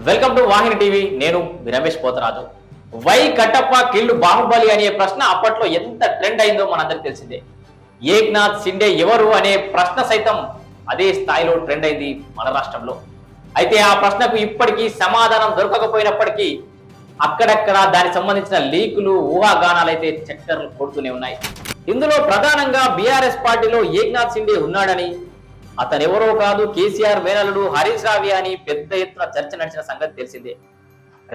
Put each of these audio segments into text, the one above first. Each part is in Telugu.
Welcome to Vahini TV. నేను రమేష్ పోతరాజు. వై కట్టప్ప కిల్డ్ బాహుబలి అనే ప్రశ్న అప్పట్లో ఎంత ట్రెండ్ అయిందో మనందరికి తెలిసిందే. ఏక్నాథ్ షిండే ఎవరు అనే ప్రశ్న సైతం అదే స్థాయిలో ట్రెండ్ అయింది మన రాష్ట్రంలో. అయితే ఆ ప్రశ్నకు ఇప్పటికీ సమాధానం దొరకకపోయినప్పటికీ అక్కడక్కడ దానికి సంబంధించిన లీకులు ఊహాగానాలు అయితే చక్కర్లు కొడుతూనే ఉన్నాయి. ఇందులో ప్రధానంగా బీఆర్ఎస్ పార్టీలో ఏక్నాథ్ షిండే ఉన్నాడని, అతనెవరో కాదు కేసీఆర్ మేనలుడు హరీష్ రావి అని పెద్ద ఎత్తున చర్చ నడిచిన సంగతి తెలిసిందే.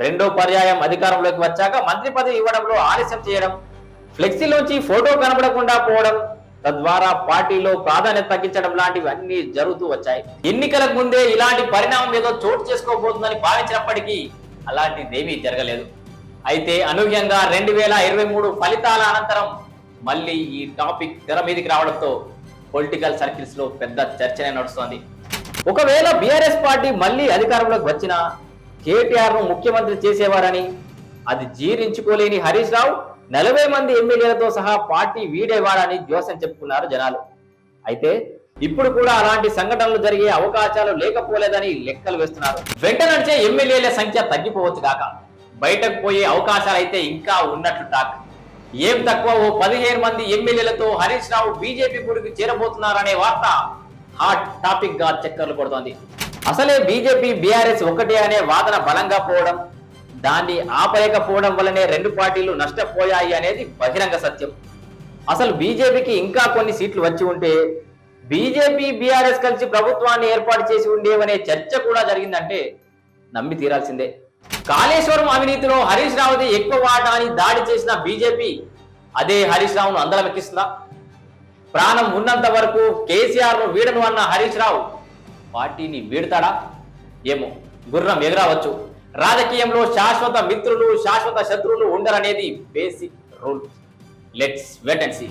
రెండో పర్యాయం అధికారంలోకి వచ్చాక మంత్రి పదవి ఇవ్వడంలో ఆలస్యం చేయడం, ఫ్లెక్సీలోంచి ఫోటో కనబడకుండా పోవడం, తద్వారా పార్టీలో ప్రాధాన్యత తగ్గించడం లాంటివి అన్ని జరుగుతూ వచ్చాయి. ఎన్నికలకు ముందే ఇలాంటి పరిణామం ఏదో చోటు చేసుకోబోతుందని భావించినప్పటికీ అలాంటిదేమీ జరగలేదు. అయితే అనూహ్యంగా 2023 ఫలితాల అనంతరం మళ్ళీ ఈ టాపిక్ తెర మీదకి రావడంతో పొలిటికల్ సర్కిల్స్ లో పెద్ద చర్చనే నడుస్తోంది. ఒకవేళ బీఆర్ఎస్ పార్టీ మళ్ళీ అధికారంలోకి వచ్చినా కేటీఆర్ ను ముఖ్యమంత్రి చేసేవారని, అది జీర్ణించుకోలేని హరీష్ రావు 40 మంది ఎమ్మెల్యేలతో సహా పార్టీ వీడేవారని జోసెన్ చెప్పుకున్నారు జనాలు. అయితే ఇప్పుడు కూడా అలాంటి సంఘటనలు జరిగే అవకాశాలు లేకపోలేదని లెక్కలు వేస్తున్నారు. వెంట నడిచే ఎమ్మెల్యేల సంఖ్య తగ్గిపోవచ్చు కాక బయటకు పోయే అవకాశాలు అయితే ఇంకా ఉన్నట్లు టాక్. ఏం తక్కువ ఓ 15 మంది ఎమ్మెల్యేలతో హరీష్ రావు బీజేపీ గుడికి చేరబోతున్నారనే వార్త హాట్ టాపిక్ గా చక్కర్లు కొడుతోంది. అసలే బీజేపీ బీఆర్ఎస్ ఒకటే అనే వాదన బలంగా పోవడం, దాన్ని ఆపలేకపోవడం వల్లనే రెండు పార్టీలు నష్టపోయాయి అనేది బహిరంగ సత్యం. అసలు బీజేపీకి ఇంకా కొన్ని సీట్లు వచ్చి ఉంటే బీజేపీ బీఆర్ఎస్ కలిసి ప్రభుత్వాన్ని ఏర్పాటు చేసి ఉండేవనే చర్చ కూడా జరిగిందంటే నమ్మి తీరాల్సిందే. కాళేశ్వరం అవినీతిలో హరీష్ రావుది ఎక్కువ వాటా అని దాడి చేసిన బీజేపీ అదే హరీష్ రావును అందలమెక్కిస్తుందా? ప్రాణం ఉన్నంత వరకు కేసీఆర్ ను వీడను అన్న హరీష్ రావు పార్టీని వీడతాడా? ఏమో, గుర్రం ఎగరావచ్చు. రాజకీయంలో శాశ్వత మిత్రులు శాశ్వత శత్రువులు ఉండరనేది basic rule. Let's wait and see.